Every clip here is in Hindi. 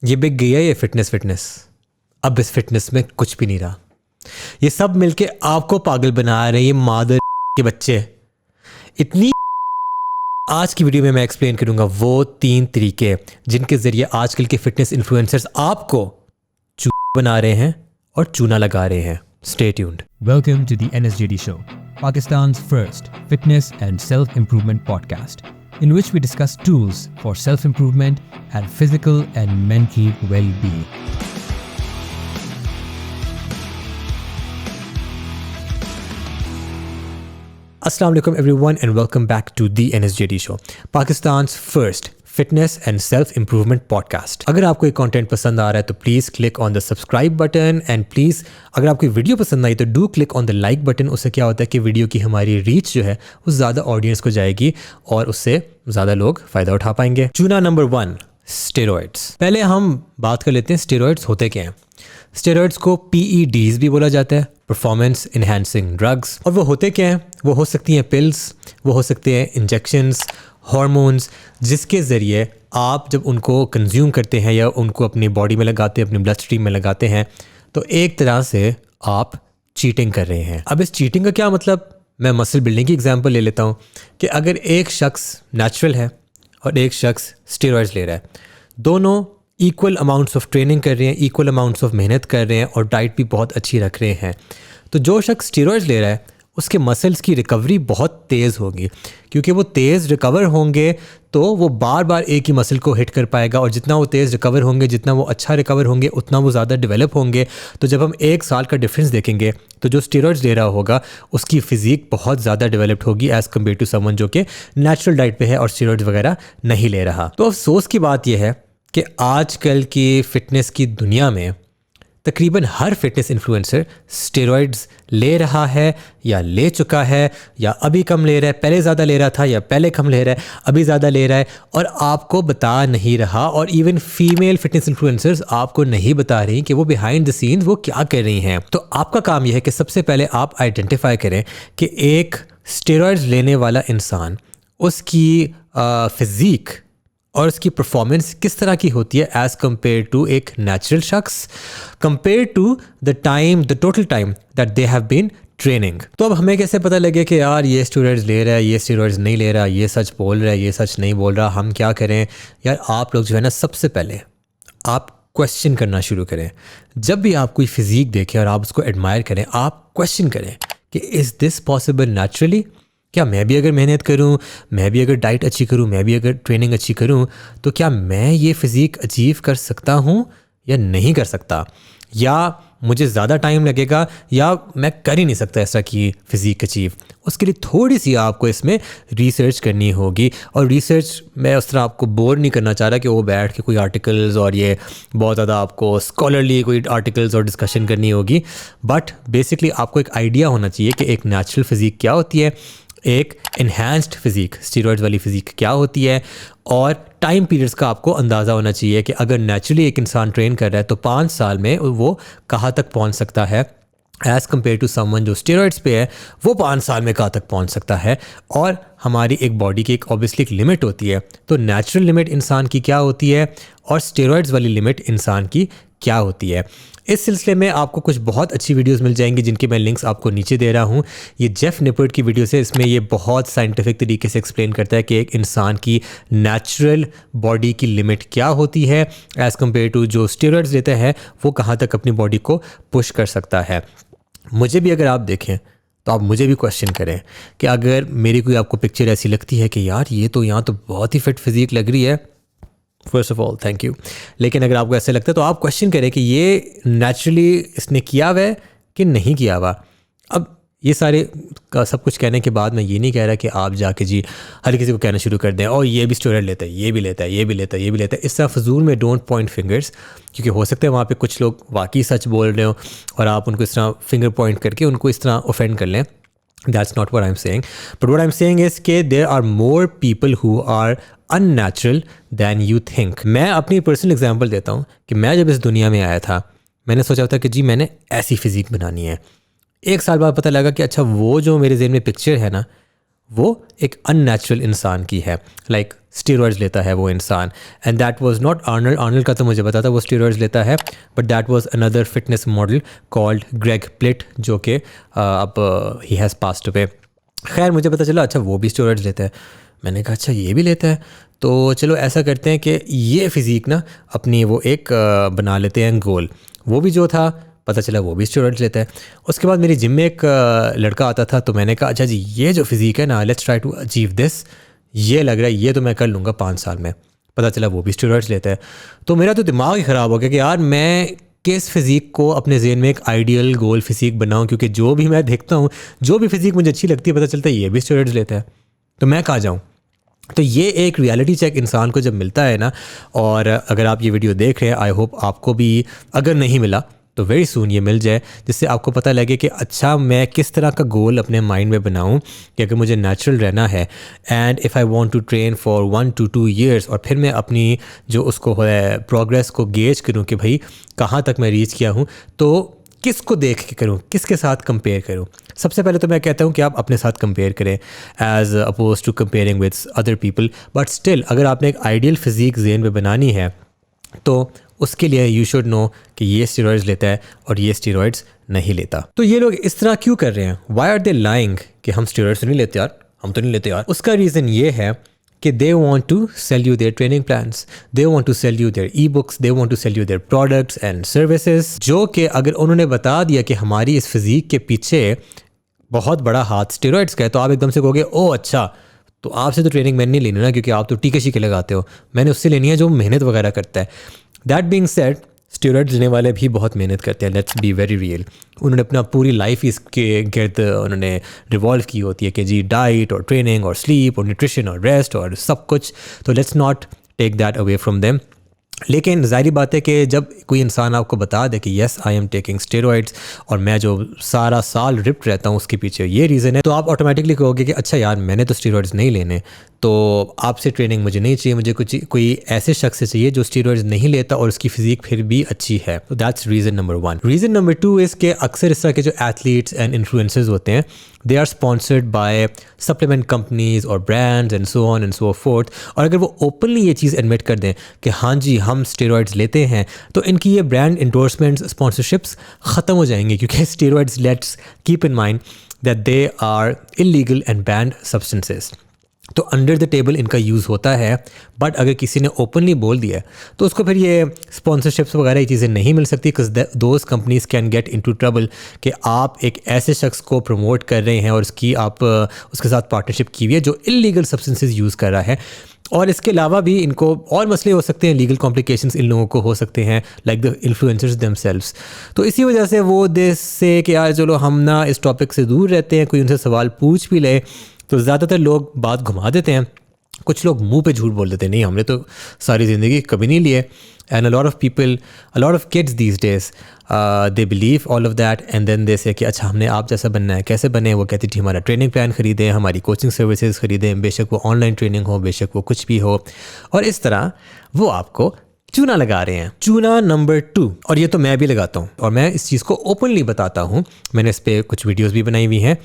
ये बिक गई है ये फिटनेस। अब इस फिटनेस में कुछ भी नहीं रहा। ये सब मिलके आपको पागल बना रहे हैं, ये मादर के बच्चे। इतनी आज की वीडियो में मैं एक्सप्लेन करूंगा वो 3 तरीके जिनके जरिए आजकल के फिटनेस इन्फ्लुएंसर्स आपको बना रहे हैं और चूना लगा रहे हैं। Stay tuned. Welcome to the NSJD Show, Pakistan's first fitness and self-improvement podcast, in which we discuss tools for self-improvement and physical and mental well-being. Assalamu alaikum everyone and welcome back to the NSJD Show, Pakistan's first fitness and self improvement podcast. अगर आपको ये कंटेंट पसंद आ रहा है तो please click on the subscribe button and please अगर आपको वीडियो पसंद आई तो do click on the like button. उससे क्या होता है कि वीडियो की हमारी रीच जो है वो ज़्यादा ऑडियंस को जाएगी और उससे ज़्यादा लोग फ़ायदा उठा पाएंगे। चूना नंबर 1, स्टेरॉइड्स। पहले हम बात कर लेते हैं स्टेरॉइड्स होते क्या हैं। स्टेरॉइड्स को PEDs भी बोला जाता है, परफॉर्मेंस इन्हांसिंग ड्रग्स। और वो होते क्या हैं? वो हो सकती हैं पिल्स, वो हो सकते हैं इंजेक्शंस, हार्मोन्स, जिसके ज़रिए आप जब उनको कंज्यूम करते हैं या उनको अपनी बॉडी में लगाते हैं, अपनी ब्लड स्ट्रीम में लगाते हैं, तो एक तरह से आप चीटिंग कर रहे हैं। अब इस चीटिंग का क्या मतलब? मैं मसल बिल्डिंग की एग्जांपल ले लेता हूँ कि अगर एक शख्स नेचुरल है और एक शख्स स्टेरॉइड्स ले रहा है, दोनों इक्वल अमाउंट्स ऑफ ट्रेनिंग कर रहे हैं, इक्वल अमाउंट्स ऑफ मेहनत कर रहे हैं और डाइट भी बहुत अच्छी रख रहे हैं, तो जो शख्स स्टेरॉइड्स ले रहा है उसके मसल्स की रिकवरी बहुत तेज़ होगी, क्योंकि वो तेज़ रिकवर होंगे तो वो बार बार एक ही मसल को हिट कर पाएगा और जितना वो तेज़ रिकवर होंगे, जितना वो अच्छा रिकवर होंगे, उतना वो ज़्यादा डेवलप होंगे। तो जब हम 1 साल का डिफरेंस देखेंगे तो जो स्टेरॉइड्स ले रहा होगा उसकी फ़िज़ीक बहुत ज़्यादा डेवलप्ड होगी एज़ कम्पेयर टू समवन जो कि नेचुरल डाइट पे है और स्टेरॉइड्स वगैरह नहीं ले रहा। तो अफसोस की बात यह है कि आजकल की फ़िटनेस की दुनिया में तकरीबन हर फिटनेस इन्फ्लुएंसर स्टेरॉइड्स ले रहा है या ले चुका है या अभी कम ले रहा है, पहले ज़्यादा ले रहा था या पहले कम ले रहा है, अभी ज़्यादा ले रहा है और आपको बता नहीं रहा। और इवन फीमेल फिटनेस इन्फ्लुएंसर्स आपको नहीं बता रही कि वो बिहाइंड द सीन्स वो क्या कर रही हैं। तो आपका काम यह है कि सबसे पहले आप आइडेंटिफाई करें कि एक स्टेरॉइड्स लेने वाला इंसान, उसकी फिज़ीक और उसकी परफॉर्मेंस किस तरह की होती है एज़ कम्पेयर टू एक नेचुरल शख्स, compare to the total time that they have been training. तो अब हमें कैसे पता लगे कि यार ये स्टेरॉइड्स ले रहा है, ये स्टेरॉइड्स नहीं ले रहा, ये सच बोल रहा है, ये सच नहीं बोल रहा, हम क्या करें? यार आप लोग जो है ना, सबसे पहले आप क्वेश्चन करना शुरू करें। जब भी आप कोई फिज़ीक देखें और आप उसको एडमायर करें, आप क्वेश्चन करें कि इज़ दिस पॉसिबल नेचुरली? क्या मैं भी अगर मेहनत करूं, मैं भी अगर डाइट अच्छी करूं, मैं भी अगर ट्रेनिंग अच्छी करूं, तो क्या मैं ये फिज़ीक अचीव कर सकता हूं या नहीं कर सकता? या मुझे ज़्यादा टाइम लगेगा या मैं कर ही नहीं सकता ऐसा कि फ़िज़ीक अचीव? उसके लिए थोड़ी सी आपको इसमें रिसर्च करनी होगी। और रिसर्च मैं उस तरह आपको बोर नहीं करना चाह रहा कि वो बैठ के कोई आर्टिकल्स और ये बहुत ज़्यादा आपको स्कॉलरली कोई आर्टिकल्स और डिस्कशन करनी होगी। बट बेसिकली आपको एक आइडिया होना चाहिए कि एक नेचुरल फ़िज़ीक क्या होती है, एक इन्हांस्ड फिज़ीक स्टेरॉइड्स वाली फ़िज़ीक क्या होती है, और टाइम पीरियड्स का आपको अंदाज़ा होना चाहिए कि अगर नेचुरली एक इंसान ट्रेन कर रहा है तो 5 साल में वो कहाँ तक पहुँच सकता है एज़ कम्पेयर टू समवन जो स्टेरॉइड्स पे है, वो 5 साल में कहाँ तक पहुँच सकता है। और हमारी एक बॉडी की एक ऑब्वियसली एक लिमिट होती है, तो नेचुरल लिमिट इंसान की क्या होती है और स्टेरॉइड्स वाली लिमिट इंसान की क्या होती है। इस सिलसिले में आपको कुछ बहुत अच्छी वीडियोस मिल जाएंगी जिनके मैं लिंक्स आपको नीचे दे रहा हूँ। ये जेफ निपर्ट की वीडियोस है, इसमें ये बहुत साइंटिफिक तरीके से एक्सप्लेन करता है कि एक इंसान की नेचुरल बॉडी की लिमिट क्या होती है एज़ कम्पेयर टू जो स्टेरॉइड्स लेता है वो कहाँ तक अपनी बॉडी को पुश कर सकता है। मुझे भी अगर आप देखें तो आप मुझे भी क्वेश्चन करें कि अगर मेरी कोई आपको पिक्चर ऐसी लगती है कि यार ये तो यहाँ तो बहुत ही फिट फिज़ीक लग रही है, first of all thank you, लेकिन अगर आपको ऐसा लगता है तो आप क्वेश्चन करें कि ये नेचुरली इसने किया हुआ है कि नहीं किया हुआ। अब ये सारे का सब कुछ कहने के बाद मैं ये नहीं कह रहा कि आप जाके जी हर किसी को कहना शुरू कर दें और ये भी स्टेरॉइड लेता है, ये भी लेता है, ये भी लेता है, ये भी लेता है। इस तरह फजूल में डोंट पॉइंट फिंगर्स, क्योंकि हो सकता है वहाँ पे कुछ लोग वाकई सच बोल रहे हो और आप उनको इस तरह फिंगर पॉइंट करके उनको इस तरह ऑफेंड कर लें। That's not what I'm saying. But what I'm saying is कि there are more people who are unnatural than you think. मैं अपनी पर्सनल एग्जांपल देता हूँ कि मैं जब इस दुनिया में आया था मैंने सोचा था कि जी मैंने ऐसी फिज़ीक बनानी है। 1 साल बाद पता लगा कि अच्छा वो जो मेरे ज़हन में पिक्चर है ना वो एक अननेचुरल इंसान की है, लाइक स्टीरॉइड्स लेता है वो इंसान। And that was not Arnold का तो मुझे पता था वो स्टीरॉइड्स लेता है, but that was another fitness model called Greg Plitt, जो कि अब ही हैज़ पास्ड अवे। खैर मुझे पता चला अच्छा वो भी स्टीरॉइड्स लेता है। मैंने कहा अच्छा ये भी लेता है, तो चलो ऐसा करते हैं कि ये फिज़ीक ना अपनी वो एक बना लेते हैं गोल। वो भी जो था पता चला वो भी स्टेरॉइड्स लेता है। उसके बाद मेरी जिम में एक लड़का आता था, तो मैंने कहा अच्छा जी ये जो फिज़ीक है ना, let's try to achieve this, ये लग रहा है ये तो मैं कर लूँगा 5 साल में। पता चला वो भी स्टेरॉइड्स लेता है। तो मेरा तो दिमाग ही ख़राब हो गया कि यार मैं किस फिज़ीक को अपने ज़हन में एक आइडियल गोल फिज़ीक बनाऊँ, क्योंकि जो भी मैं देखता हूँ, जो भी फिज़ीक मुझे अच्छी लगती है, पता चलता है ये भी स्टेरॉइड्स लेता है, तो मैं कहाँ जाऊँ। तो ये एक रियलिटी चेक इंसान को जब मिलता है ना, और अगर आप ये वीडियो देख रहे हैं, आई होप आपको भी अगर नहीं मिला तो वेरी सून ये मिल जाए, जिससे आपको पता लगे कि अच्छा मैं किस तरह का गोल अपने माइंड में बनाऊं कि अगर मुझे नेचुरल रहना है and if I want to train for 1 to 2 years, और फिर मैं अपनी जो उसको है प्रोग्रेस को गेज करूं कि भाई कहाँ तक मैं रीच किया हूं, तो किसको देख के करूं, किसके साथ कंपेयर करूं। सबसे पहले तो मैं कहता हूं कि आप अपने साथ कंपेयर करें as opposed to comparing with other people, but still अगर आपने एक आइडियल फिज़ीक ज़हन में बनानी है तो उसके लिए यू शुड नो कि ये स्टेरॉइड्स लेता है और ये स्टेरॉइड्स नहीं लेता। तो ये लोग इस तरह क्यों कर रहे हैं? वाई आर दे लाइंग कि हम स्टेरॉइड्स नहीं लेते यार, हम तो नहीं लेते यार। उसका रीज़न ये है कि they want to sell you their training plans, they want to sell you their e-books, they want to sell you their products and services, जो कि अगर उन्होंने बता दिया कि हमारी इस फिज़ीक के पीछे बहुत बड़ा हाथ स्टेरॉइड्स का है, तो आप एकदम से कहोगे ओ अच्छा, तो आपसे तो ट्रेनिंग मैंने नहीं लेनी ना, क्योंकि आप तो टीके शीके लगाते हो, मैंने उससे लेनी है जो मेहनत वगैरह करता है। दैट बीइंग सेड, स्टेरॉइड्स लेने वाले भी बहुत मेहनत करते हैं, लेट्स बी वेरी रियल। उन्होंने अपना पूरी लाइफ इसके गिर्द उन्होंने रिवॉल्व की होती है कि जी डाइट और ट्रेनिंग और स्लीप और न्यूट्रिशन और रेस्ट और सब कुछ, तो let's not take that away from them. लेकिन ज़ाहिर बात है कि जब कोई इंसान आपको बता दे कि yes I am taking steroids और मैं जो सारा साल रिप्ट रहता हूँ उसके पीछे ये रीज़न है, तो आप ऑटोमेटिकली कहोगे कि अच्छा यार मैंने तो स्टेरॉइड्स नहीं लेने, तो आपसे ट्रेनिंग मुझे नहीं चाहिए, मुझे कुछ कोई ऐसे शख्स से चाहिए जो स्टेरॉइड्स नहीं लेता और उसकी फिज़ीक फिर भी अच्छी है। तो that's reason number 1। Reason number 2 is कि अक्सर इस तरह के जो एथलीट्स एंड इन्फ्लुएंसर्स होते हैं, they are sponsored by supplement companies और brands and so on and so forth. और अगर वो ओपनली ये चीज़ एडमिट कर दें कि हाँ जी हम स्टेरॉइड्स लेते हैं, तो इनकी ये ब्रांड इंडोर्समेंट्स स्पॉन्सरशिप्स ख़त्म हो जाएंगे, क्योंकि steroids, let's keep in mind that they are illegal and banned substances. तो अंडर द टेबल इनका यूज़ होता है, बट अगर किसी ने ओपनली बोल दिया तो उसको फिर ये स्पॉन्सरशिप्स वगैरह ये चीज़ें नहीं मिल सकती, because those companies can get into trouble कि आप एक ऐसे शख्स को प्रमोट कर रहे हैं और उसकी आप उसके साथ पार्टनरशिप की हुई है जो इलीगल सब्सटेंसेस यूज़ कर रहा है। और इसके अलावा भी इनको और मसले हो सकते हैं, लीगल कॉम्प्लिकेशंस इन लोगों को हो सकते हैं, लाइक द इन्फ्लुएंसर्स देमसेल्व्स। तो इसी वजह से वो देश से कि यार चलो हम ना इस टॉपिक से दूर रहते हैं, कोई उनसे सवाल पूछ भी ले तो ज़्यादातर लोग बात घुमा देते हैं। कुछ लोग मुंह पे झूठ बोल देते हैं, नहीं हमने तो सारी ज़िंदगी कभी नहीं लिए। And a lot of people, a lot of kids these days, they believe all of that and then they say कि अच्छा हमने आप जैसा बनना है। कैसे बने? वो कहती थी हमारा ट्रेनिंग प्लान ख़रीदें, हमारी कोचिंग सर्विसेज ख़रीदें, बेशक वो ऑनलाइन ट्रेनिंग हो, बेशक वो कुछ भी हो, और इस तरह वो आपको चूना लगा रहे हैं। चूना नंबर 2, और ये तो मैं भी लगाता हूँ और मैं इस चीज़ को ओपनली बताता हूँ, मैंने इस पर कुछ वीडियोज़ भी बनाई हुई हैं।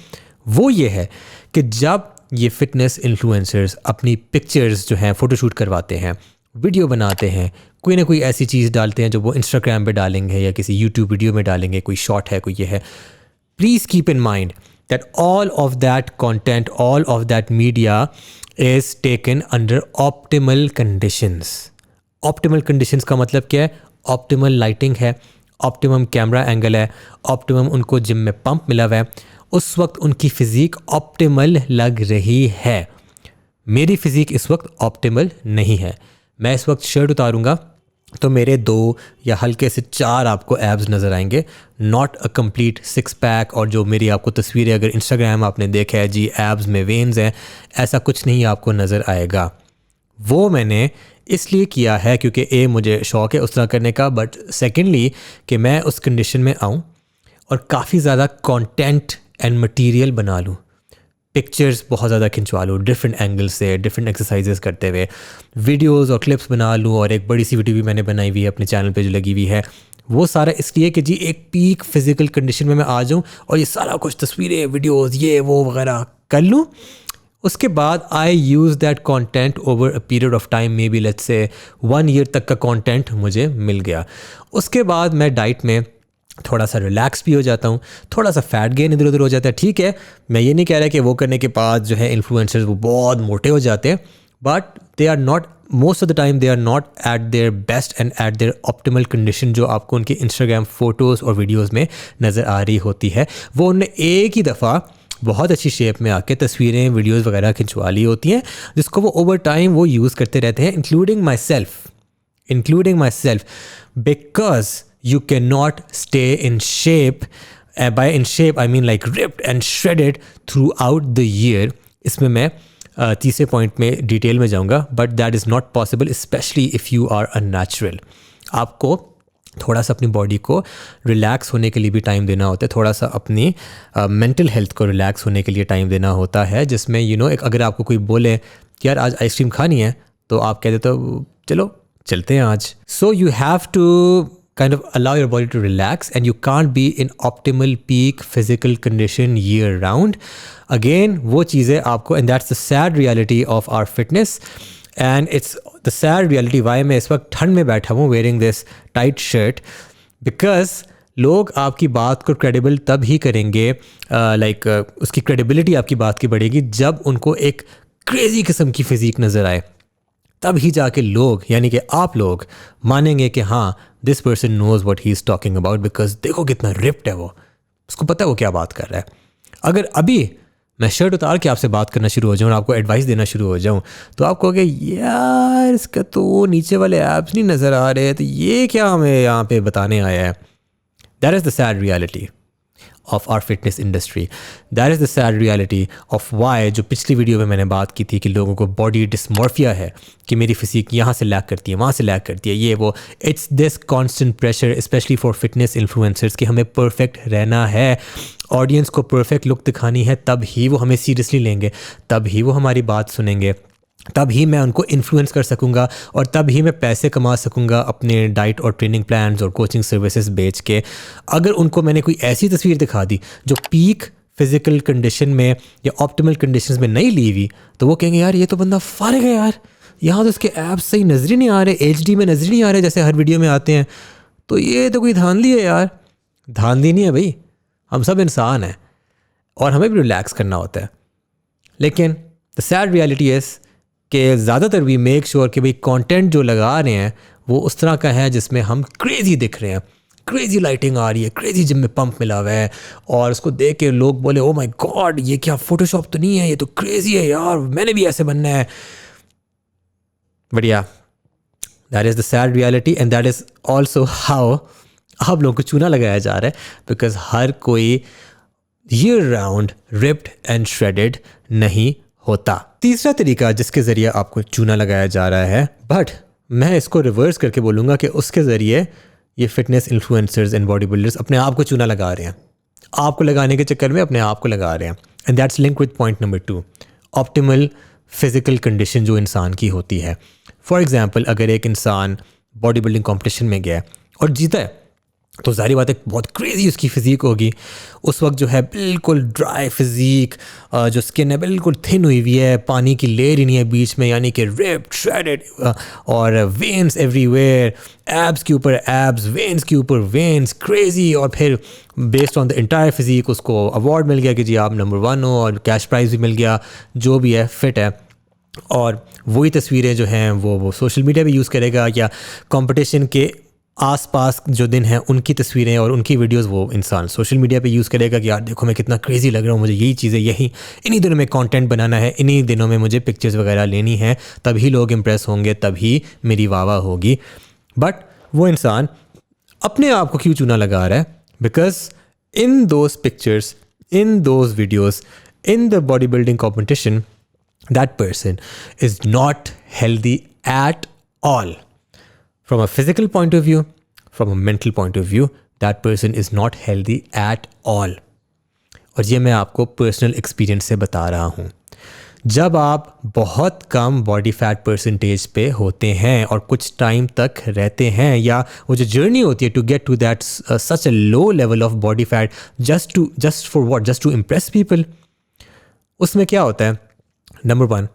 वो ये है कि जब ये फिटनेस इन्फ्लुएंसर्स अपनी पिक्चर्स जो हैं फ़ोटोशूट करवाते हैं, वीडियो बनाते हैं, कोई ना कोई ऐसी चीज़ डालते हैं जो वो इंस्टाग्राम पे डालेंगे या किसी यूट्यूब वीडियो में डालेंगे, कोई शॉर्ट है, कोई ये है, please keep in mind that all of that content, all of that media is taken under optimal conditions. Optimal conditions का मतलब क्या है? ऑप्टिमल लाइटिंग है, ऑप्टिमम कैमरा एंगल है, ऑप्टिमम उनको जिम में पंप मिला हुआ है, उस वक्त उनकी फ़िज़ीक ऑप्टिमल लग रही है। मेरी फ़िज़ीक इस वक्त ऑप्टिमल नहीं है। मैं इस वक्त शर्ट उतारूंगा तो मेरे 2 या हल्के से 4 आपको एब्स नज़र आएंगे, नॉट अ कंप्लीट 6 पैक। और जो मेरी आपको तस्वीरें अगर इंस्टाग्राम आपने देखा है जी एब्स में वेन्स हैं, ऐसा कुछ नहीं आपको नज़र आएगा। वो मैंने इसलिए किया है क्योंकि ए मुझे शौक़ है उस तरह करने का, बट सेकेंडली कि मैं उस कंडीशन में आऊँ और काफ़ी ज़्यादा कंटेंट एंड मटेरियल बना लूँ, पिक्चर्स बहुत ज़्यादा खिंचवा लूँ डिफरेंट एंगल से, डिफरेंट एक्सरसाइजेस करते हुए, वीडियोस और क्लिप्स बना लूँ। और एक बड़ी सी वीडियो भी मैंने बनाई हुई है अपने चैनल पे जो लगी हुई है, वो सारा इसलिए कि जी एक पीक फिज़िकल कंडीशन में मैं आ जाऊँ और ये सारा कुछ तस्वीरें, वीडियोस, ये वो वगैरह कर लूँ। उसके बाद I use that content over a period of time, maybe let's say 1 year तक का कंटेंट मुझे मिल गया। उसके बाद मैं डाइट में थोड़ा सा रिलैक्स भी हो जाता हूँ, थोड़ा सा फैट गेन इधर उधर हो जाता है। ठीक है, मैं ये नहीं कह रहा कि वो करने के बाद जो है इन्फ्लुएंसर्स वो बहुत मोटे हो जाते हैं, but they are not, most of the time they are not at their best and at their optimal condition जो आपको उनके इंस्टाग्राम फ़ोटोज़ और वीडियोज़ में नज़र आ रही होती है। वो उन्हें एक ही दफ़ा बहुत अच्छी शेप में आके तस्वीरें वीडियोज़ वगैरह खिंचवा ली होती हैं, जिसको वो ओवर टाइम वो यूज़ करते रहते हैं, including my self, because you cannot stay in shape, by in shape I mean like ripped and shredded throughout the year. इसमें मैं तीसरे पॉइंट में डिटेल में जाऊंगा, but that is not possible specially if you are a natural. आपको थोड़ा सा अपनी बॉडी को रिलैक्स होने के लिए भी टाइम देना होता है, थोड़ा सा अपनी मेंटल हेल्थ को रिलैक्स होने के लिए टाइम देना होता है, जिसमें एक अगर आपको कोई बोले कि यार आज आइसक्रीम खानी है, तो आप कह देते हो चलो चलते हैं आज। So you have to kind of allow your body to relax, and you can't be in optimal peak physical condition year round. Again, वो चीज़ें आपको, and that's the sad reality of our fitness, and it's the sad reality why मैं इस वक्त ठंड में बैठा हूँ wearing this tight shirt, because लोग आपकी बात को क्रेडिबल तब ही करेंगे, उसकी क्रेडिबिलिटी आपकी बात की बढ़ेगी जब उनको एक क्रेजी किस्म की फिजिक नज़र आए, तब ही जाके लोग यानी कि आप लोग मानेंगे कि हाँ this person knows what he is talking about, because देखो कितना रिप्ड है वो, उसको पता है वो क्या बात कर रहा है। अगर अभी मैं शर्ट उतार के आपसे बात करना शुरू हो जाऊँ और आपको एडवाइस देना शुरू हो जाऊँ, तो आप कहोगे यार इसका तो नीचे वाले एब्स नहीं नज़र आ रहे, तो ये क्या हमें यहाँ पे बताने आया है। That is the sad reality of our fitness industry. That is the sad reality of why, जो पिछली वीडियो में मैंने बात की थी कि लोगों को बॉडी डिस्मॉर्फिया है, कि मेरी फिजिक यहाँ से लैक करती है, वहाँ से लैक करती है, ये वो। It's this constant pressure specially for fitness influencers कि हमें परफेक्ट रहना है, ऑडियंस को परफेक्ट लुक दिखानी है, तब ही वो हमें सीरियसली लेंगे, तब ही वो हमारी बात सुनेंगे, तब ही मैं उनको इन्फ्लुएंस कर सकूंगा, और तब ही मैं पैसे कमा सकूंगा अपने डाइट और ट्रेनिंग प्लान्स और कोचिंग सर्विसेज बेच के। अगर उनको मैंने कोई ऐसी तस्वीर दिखा दी जो पीक फिजिकल कंडीशन में या ऑप्टिमल कंडीशंस में नहीं ली हुई, तो वो कहेंगे यार ये तो बंदा फारिग है यार, यहाँ तो उसके एब्स सही नजर ही नहीं आ रहे, HD में नजर ही नहीं आ रहे जैसे हर वीडियो में आते हैं, तो ये तो कोई धांधली है यार। धांधली नहीं है भाई, हम सब इंसान हैं और हमें भी रिलैक्स करना होता है। लेकिन द सैड रियलिटी इज़ कि ज़्यादातर वी मेक श्योर कि भाई कंटेंट जो लगा रहे हैं वो उस तरह का है जिसमें हम क्रेज़ी दिख रहे हैं, क्रेज़ी लाइटिंग आ रही है, क्रेज़ी जिम में पंप मिला हुआ है, और उसको देख के लोग बोले ओ माय गॉड ये क्या फोटोशॉप तो नहीं है, ये तो क्रेज़ी है यार, मैंने भी ऐसे बनना है। बढ़िया, that is the sad reality, and that is also how आप लोगों को चूना लगाया जा रहा है, बिकॉज हर कोई year round ripped and shredded नहीं होता। तीसरा तरीका जिसके ज़रिए आपको चूना लगाया जा रहा है, बट मैं इसको रिवर्स करके बोलूँगा कि उसके ज़रिए ये fitness influencers and body builders अपने आप को चूना लगा रहे हैं, आपको लगाने के चक्कर में अपने आप को लगा रहे हैं। And that's link with point number 2, optimal physical condition जो इंसान की होती है। फॉर एग्जाम्पल, अगर एक इंसान बॉडी बिल्डिंग कॉम्पिटिशन में गया और जीता है, तो ज़ाहिर बात है बहुत क्रेज़ी उसकी फ़िज़ीक होगी। उस वक्त जो है बिल्कुल ड्राई फिज़ीक, जो स्किन है बिल्कुल थिन हुई हुई है, पानी की लेयर ही नहीं है बीच में, यानी कि रिप्ड श्रेडेड, और वेन्स एवरीवेयर, एब्स के ऊपर एब्स, वेन्स के ऊपर वेन्स, क्रेज़ी। और फिर based on the entire physique उसको अवार्ड मिल गया कि जी आप नंबर 1 हो, और कैश प्राइज़ भी मिल गया, जो भी है फिट है। और वही तस्वीरें जो हैं वो सोशल मीडिया पे यूज़ करेगा, या कंपटीशन के आसपास जो दिन हैं उनकी तस्वीरें और उनकी वीडियोस वो इंसान सोशल मीडिया पे यूज़ करेगा कि यार देखो मैं कितना क्रेज़ी लग रहा हूँ, मुझे यही चीज़ें इन्हीं दिनों में कंटेंट बनाना है, इन्हीं दिनों में मुझे पिक्चर्स वगैरह लेनी है, तभी लोग इम्प्रेस होंगे, तभी मेरी वाह होगी। बट वो इंसान अपने आप को क्यों चूना लगा रहा है? Because in those pictures, in those videos, in the body building competition, that person is not healthy at all. From a physical point of view, from a mental point of view, that person is not healthy at all. और ये मैं आपको पर्सनल एक्सपीरियंस से बता रहा हूँ। जब आप बहुत कम बॉडी फैट परसेंटेज पे होते हैं और कुछ टाइम तक रहते हैं, या वो जो जर्नी होती है to get to that such a low level of body fat just to impress people, उसमें क्या होता है, number 1,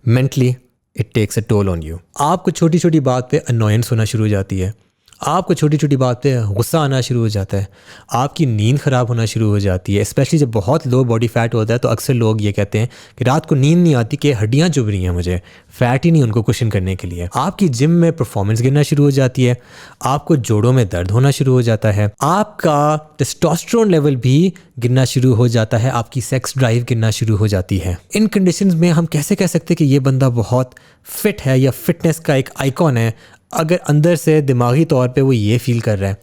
mentally it takes a toll on you. आपको छोटी छोटी बात पे अनोयंस होना शुरू हो जाती है, आपको छोटी छोटी बात पे गुस्सा आना शुरू हो जाता है, आपकी नींद ख़राब होना शुरू हो जाती है। स्पेशली जब बहुत लो बॉडी फैट होता है तो अक्सर लोग ये कहते हैं कि रात को नींद नहीं आती कि हड्डियाँ चुभ रही हैं, मुझे फ़ैट ही नहीं उनको कुशन करने के लिए। आपकी जिम में परफॉर्मेंस गिरना शुरू हो जाती है, आपको जोड़ों में दर्द होना शुरू हो जाता है, आपका टेस्टोस्टेरोन लेवल भी गिरना शुरू हो जाता है, आपकी सेक्स ड्राइव गिरना शुरू हो जाती है। इन कंडीशंस में हम कैसे कह सकते हैं कि ये बंदा बहुत फिट है या फिटनेस का एक आइकॉन है, अगर अंदर से दिमागी तौर पे वो ये फील कर रहा है।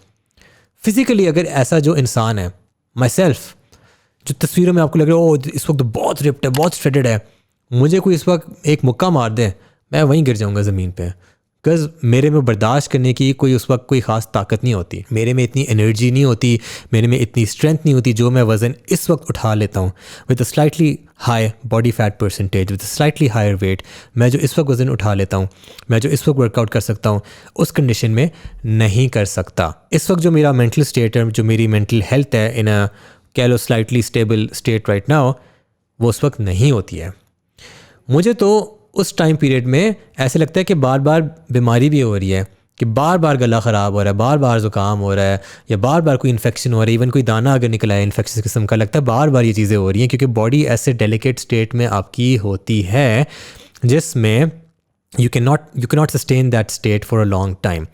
फिजिकली अगर ऐसा जो इंसान है, माई सेल्फ, जो तस्वीरों में आपको लग रहा है ओ इस वक्त बहुत रिप्ड है, बहुत स्ट्रेटेड है, मुझे कोई इस वक्त एक मुक्का मार दे मैं वहीं गिर जाऊंगा ज़मीन पे, बिकॉज मेरे में बर्दाश्त करने की कोई उस वक्त कोई ख़ास ताकत नहीं होती, मेरे में इतनी एनर्जी नहीं होती, मेरे में इतनी स्ट्रेंथ नहीं होती जो मैं वज़न इस वक्त उठा लेता हूँ with a slightly high body fat percentage, with slightly higher weight. मैं जो इस वक्त वज़न उठा लेता हूँ, मैं जो इस वक्त वर्कआउट कर सकता हूँ, उस कंडीशन में नहीं कर सकता। इस वक्त जो मेरा मेंटल स्टेट है, जो मेरी मेंटल हेल्थ है इन अ कह लो slightly stable state right now, वो उस वक्त नहीं होती है। मुझे तो उस टाइम पीरियड में ऐसे लगता है कि बार बार बीमारी भी हो रही है, कि बार बार गला ख़राब हो रहा है, बार बार ज़ुकाम हो रहा है, या बार बार कोई इन्फेक्शन हो रहा है, इवन कोई दाना अगर निकला है इन्फेक्शन किस्म का, लगता है बार बार ये चीज़ें हो रही हैं, क्योंकि बॉडी ऐसे डेलिकेट स्टेट में आपकी होती है जिसमें you can not sustain that state for a long time.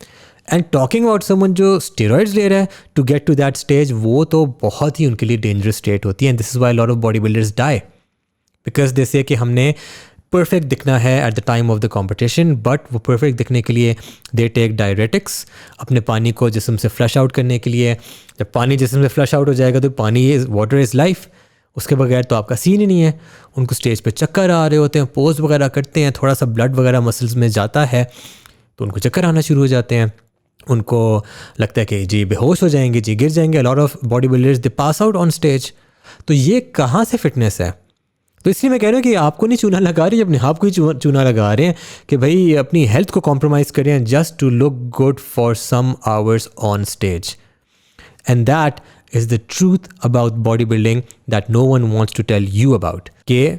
And talking about someone जो स्टेरॉइड्स ले रहा है to get to that stage, वो तो बहुत ही उनके लिए डेंजरस स्टेट होती है। And this is why lot of body builders die, because they say कि हमने परफेक्ट दिखना है at the time of the competition, but वो परफेक्ट दिखने के लिए दे टेक डायरेटिक्स अपने पानी को जिस्म से फ्लश आउट करने के लिए। जब पानी जिस्म से फ्लश आउट हो जाएगा तो पानी इज़ वाटर इज़ लाइफ, उसके बगैर तो आपका सीन ही नहीं है। उनको स्टेज पे चक्कर आ रहे होते हैं, पोज वगैरह करते हैं, थोड़ा सा ब्लड वगैरह मसल्स में जाता है तो उनको चक्कर आना शुरू हो जाते हैं, उनको लगता है कि जी बेहोश हो जाएंगे, जी गिर जाएंगे। अ lot of body builders they pass out on stage. तो ये कहाँ से फिटनेस है? तो इसलिए मैं कह रहा हूँ कि आपको नहीं चूना लगा रही, अपने आप को ही चूना लगा रहे हैं कि भाई अपनी हेल्थ को कॉम्प्रोमाइज़ करें just to look good for some hours on stage. And that is the truth about body building that no one wants to tell you about. कि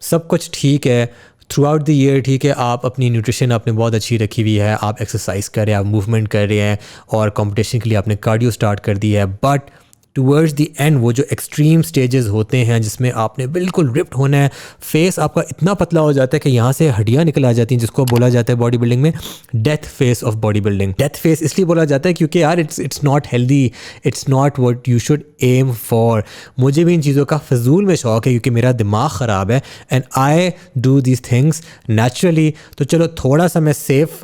सब कुछ ठीक है थ्रू आउट द ईयर, ठीक है, आप अपनी न्यूट्रिशन आपने बहुत अच्छी रखी हुई है, आप एक्सरसाइज कर रहे हैं, आप मूवमेंट कर रहे हैं, और कंपटीशन के लिए आपने कार्डियो स्टार्ट कर दी है, बट टूवर्ड्स द एंड वो जो एक्सट्रीम स्टेजेस होते हैं जिसमें आपने बिल्कुल रिप्ड होना है, फेस आपका इतना पतला हो जाता है कि यहाँ से हड्डियाँ निकल आ जाती हैं, जिसको बोला जाता है बॉडी बिल्डिंग में death face of body building. Death face इसलिए बोला जाता है क्योंकि यार it's not healthy, it's not what you should aim for. मुझे भी इन चीज़ों का फजूल में शौक है क्योंकि मेरा दिमाग ख़राब है and I do these things naturally. तो चलो थोड़ा सा मैं सेफ,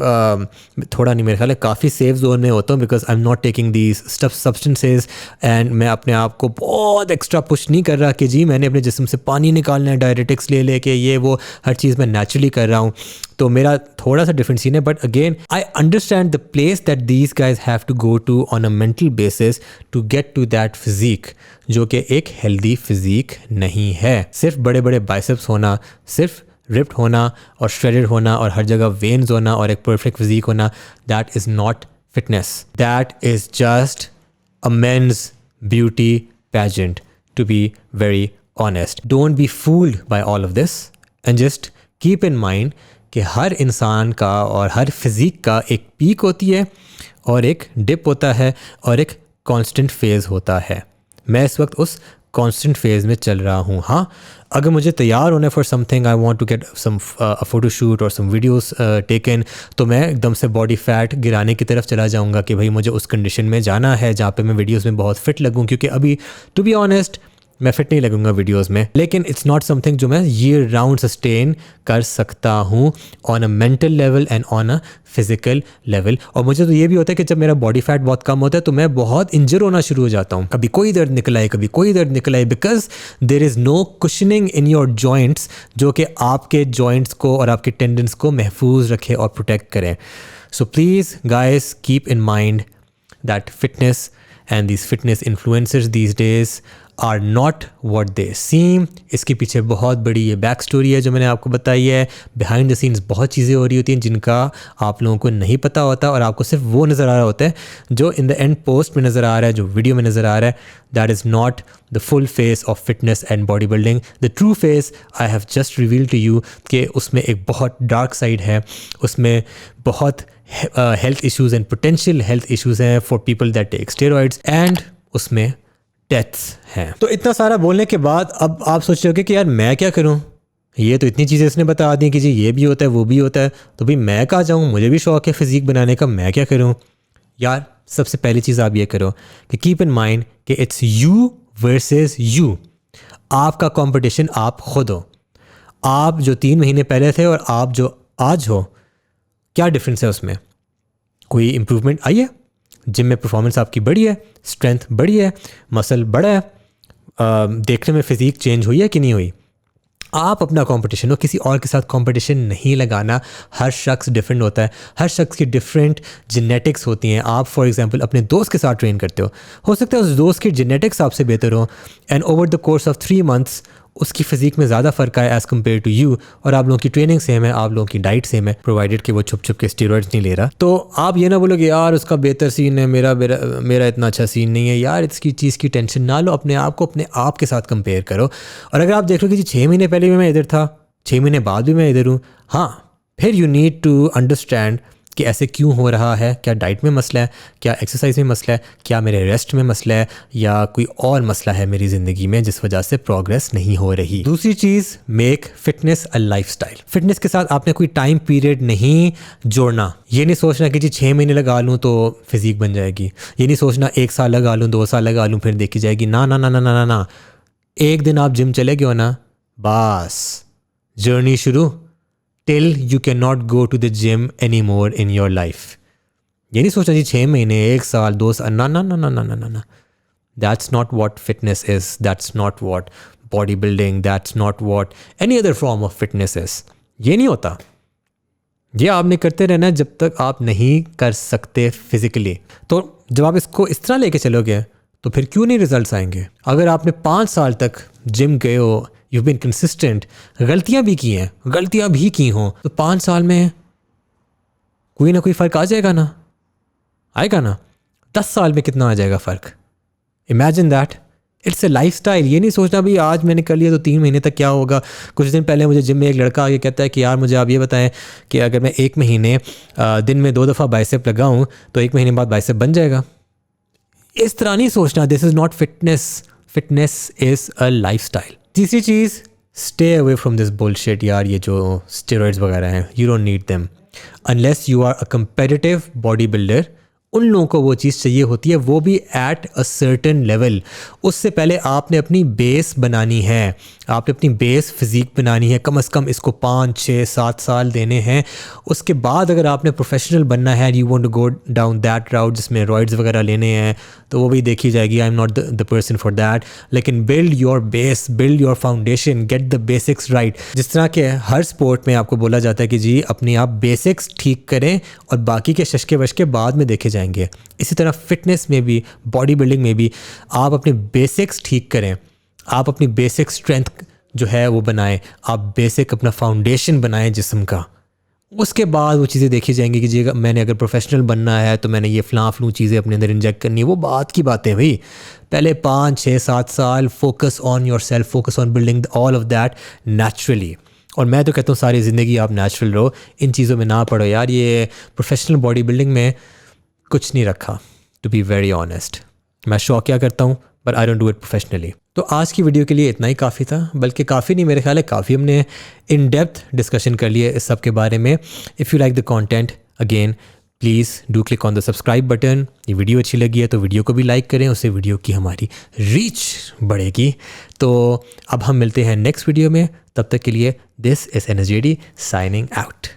थोड़ा नहीं, मेरे ख्याल है काफ़ी सेफ जोन में होता हूँ, because I am not taking these substances and मैं अपने आप को बहुत एक्स्ट्रा पुश नहीं कर रहा कि जी मैंने अपने जिस्म से पानी निकालना है डायरेटिक्स ले लेके, ये वो हर चीज़ मैं नेचुरली कर रहा हूँ। तो मेरा थोड़ा सा डिफरेंट सीन है, but again I understand the place that these guys have to go to on a mental basis to get to that physique, जो कि एक हेल्दी फिजिक नहीं है। सिर्फ बड़े बड़े बाइसेप्स होना, सिर्फ रिप्ड होना और श्रेडेड होना और हर जगह वेन्स होना और एक परफेक्ट फिजिक होना, that is not fitness, that is just a men's beauty pageant, to be very honest. Don't be fooled by all of this and just keep in mind कि हर इंसान का और हर फिज़िक का एक पीक होती है और एक डिप होता है और एक कांस्टेंट फेज़ होता है। मैं इस वक्त उस कांस्टेंट फेज़ में चल रहा हूँ। हाँ, अगर मुझे तैयार होना है for something, I want to get some photo shoot और सम वीडियोस टेकन, तो मैं एकदम से बॉडी फैट गिराने की तरफ चला जाऊँगा कि भाई मुझे उस कंडीशन में जाना है जहाँ पे मैं वीडियोस में बहुत फिट लगूँ, क्योंकि अभी टू बी ऑनेस्ट मैं फिट नहीं लगूंगा वीडियोस में। लेकिन इट्स नॉट समथिंग जो मैं ईयर राउंड सस्टेन कर सकता हूँ on a mental level and on a physical level. और मुझे तो ये भी होता है कि जब मेरा बॉडी फैट बहुत कम होता है तो मैं बहुत इंजर होना शुरू हो जाता हूँ, कभी कोई दर्द निकल आए, कभी कोई दर्द निकल आए, because there is no cushioning in your joints जो कि आपके जॉइंट्स को और आपके टेंडन्स को महफूज रखे और प्रोटेक्ट करें। So please guys keep in mind that fitness and these fitness influencers these days are not what they seem. इसके पीछे बहुत बड़ी ये बैक स्टोरी है जो मैंने आपको बताई है। बिहाइंड द सीन्स बहुत चीज़ें हो रही होती हैं जिनका आप लोगों को नहीं पता होता और आपको सिर्फ वो नज़र आ रहा होता है जो इन द एंड पोस्ट में नज़र आ रहा है, जो वीडियो में नज़र आ रहा है। That is not the full face of fitness and body building. The true face I have just reveal to you कि उसमें एक बहुत डार्क साइड है, उसमें बहुत health issues and potential health issues हैं for people that take steroids and उसमें डेथ्स हैं। तो इतना सारा बोलने के बाद अब आप सोच रहे हो कि यार मैं क्या करूं, ये तो इतनी चीज़ें इसने बता दी कि जी ये भी होता है वो भी होता है, तो भाई मैं कहाँ जाऊं, मुझे भी शौक है फिज़ीक बनाने का, मैं क्या करूं। यार सबसे पहली चीज़ आप ये करो कि कीप इन माइंड कि इट्स यू वर्सेस यू। आपका कंपटीशन आप खुद हो। आप जो 3 महीने पहले थे और आप जो आज हो, क्या डिफरेंस है उसमें? कोई इम्प्रूवमेंट आई है? जिम में परफॉर्मेंस आपकी बढ़ी है, स्ट्रेंथ बढ़ी है, मसल बढ़ा है, देखने में फिजिक चेंज हुई है कि नहीं हुई? आप अपना कंपटीशन हो, किसी और के साथ कंपटीशन नहीं लगाना। हर शख्स डिफरेंट होता है, हर शख्स की डिफरेंट जेनेटिक्स होती हैं। आप फॉर एग्जांपल अपने दोस्त के साथ ट्रेन करते हो सकता है उस दोस्त की जेनेटिक्स आपसे बेहतर हो and over the course of 3 months उसकी फिजिक में ज़्यादा फ़र्क आए एज़ कम्पेयर टू यू, और आप लोगों की ट्रेनिंग सेम है, आप लोगों की डाइट सेम है, प्रोवाइडेड कि वो छुप छुप के स्टेरॉइड्स नहीं ले रहा। तो आप ये ना बोलोगे यार उसका बेहतर सीन है, मेरा इतना अच्छा सीन नहीं है। यार इसकी चीज़ की टेंशन ना लो, अपने आप को अपने आप के साथ कंपेयर करो। और अगर आप देख लो कि जी 6 महीने पहले भी मैं इधर था, 6 महीने बाद भी मैं इधर हूँ, हाँ, फिर यू नीड टू अंडरस्टैंड कि ऐसे क्यों हो रहा है। क्या डाइट में मसला है, क्या एक्सरसाइज में मसला है, क्या मेरे रेस्ट में मसला है, या कोई और मसला है मेरी ज़िंदगी में जिस वजह से प्रोग्रेस नहीं हो रही। दूसरी चीज़, make fitness a lifestyle. Fitness के साथ आपने कोई टाइम पीरियड नहीं जोड़ना। ये नहीं सोचना कि जी 6 महीने लगा लूँ तो फिजिक बन जाएगी। ये नहीं सोचना 1 साल लगा लूँ, 2 साल लगा लूँ फिर देखी जाएगी। ना ना ना ना ना ना ना। एक दिन आप जिम चले गए हो ना, बस जर्नी शुरू till you cannot go to the gym anymore in your life। ये नहीं सोचना जी 6 महीने, 1 साल, 2 साल, ना ना ना ना ना ना ना ना। That's not what fitness is, that's not what bodybuilding, that's not what any other form of fitness is। ये नहीं होता। ये आपने करते रहना है जब तक आप नहीं कर सकते फिजिकली। तो जब आप इसको इस तरह लेके चलोगे तो फिर क्यों नहीं रिजल्ट्स आएंगे? अगर आपने 5 साल तक जिम गए हो, you've been consistent, गलतियां भी की हों, तो 5 साल में कोई ना कोई फ़र्क आ जाएगा ना, आएगा ना। 10 साल में कितना आ जाएगा फ़र्क? Imagine that. It's a lifestyle. ये नहीं सोचना भाई आज मैंने कर लिया तो 3 महीने तक क्या होगा। कुछ दिन पहले मुझे जिम में एक लड़का आके कहता है कि यार मुझे आप ये बताएं कि अगर मैं 1 महीने दिन में 2 दफ़ा बाइसेप लगाऊं तो 1 महीने बाद बाइसेप बन जाएगा। इस तरह नहीं सोचना। This is not fitness. Fitness is a lifestyle. तीसरी चीज़, stay away from this bullshit. यार ये जो स्टेरॉइड्स वगैरह हैं, you don't need them unless you are a competitive body builder. उन लोगों को वो चीज़ चाहिए होती है, वो भी एट अ सर्टेन लेवल। उससे पहले आपने अपनी बेस बनानी है, आपने अपनी बेस फिजिक बनानी है। कम से कम इसको 5, 6, 7 साल देने हैं। उसके बाद अगर आपने प्रोफेशनल बनना है, you want to go down that route जिसमें रॉइड्स वगैरह लेने हैं, तो वो भी देखी जाएगी। I am not the person for that. लेकिन build your base, build your foundation, get the basics right. जिस तरह के हर स्पोर्ट में आपको बोला जाता है कि जी अपने आप बेसिक्स ठीक करें और बाकी के शशके वशके बाद में देखे जाएंगे, इसी तरह फिटनेस में भी, बॉडी बिल्डिंग में भी आप अपने बेसिक्स ठीक करें। आप अपनी बेसिक स्ट्रेंथ जो है वो बनाएं, आप बेसिक अपना फाउंडेशन बनाएं जिस्म का। उसके बाद वो चीज़ें देखी जाएंगी कि जी मैंने अगर प्रोफेशनल बनना है तो मैंने ये फ़लाँ चीज़ें अपने अंदर इंजेक्ट करनी है। वो बात की बातें भाई। पहले 5, 6, 7 साल focus on your self, focus on building all of that naturally. और मैं तो कहता हूँ सारी ज़िंदगी आप नेचुरल रहो, इन चीज़ों में ना पढ़ो। यार ये प्रोफेशनल बॉडी बिल्डिंग में कुछ नहीं रखा, टू बी वेरी ऑनेस्ट। मैं शौकिया करता हूँ but I don't do it professionally. तो आज की वीडियो के लिए इतना ही काफ़ी था, बल्कि काफ़ी नहीं, मेरे ख्याल है काफ़ी हमने इन डेप्थ डिस्कशन कर लिया इस सब के बारे में। If you like the content, again please do click on the subscribe button. ये वीडियो अच्छी लगी है तो वीडियो को भी लाइक करें, उससे वीडियो की हमारी रीच बढ़ेगी। तो अब हम मिलते हैं नेक्स्ट वीडियो में, तब तक के लिए this is NSJD signing out.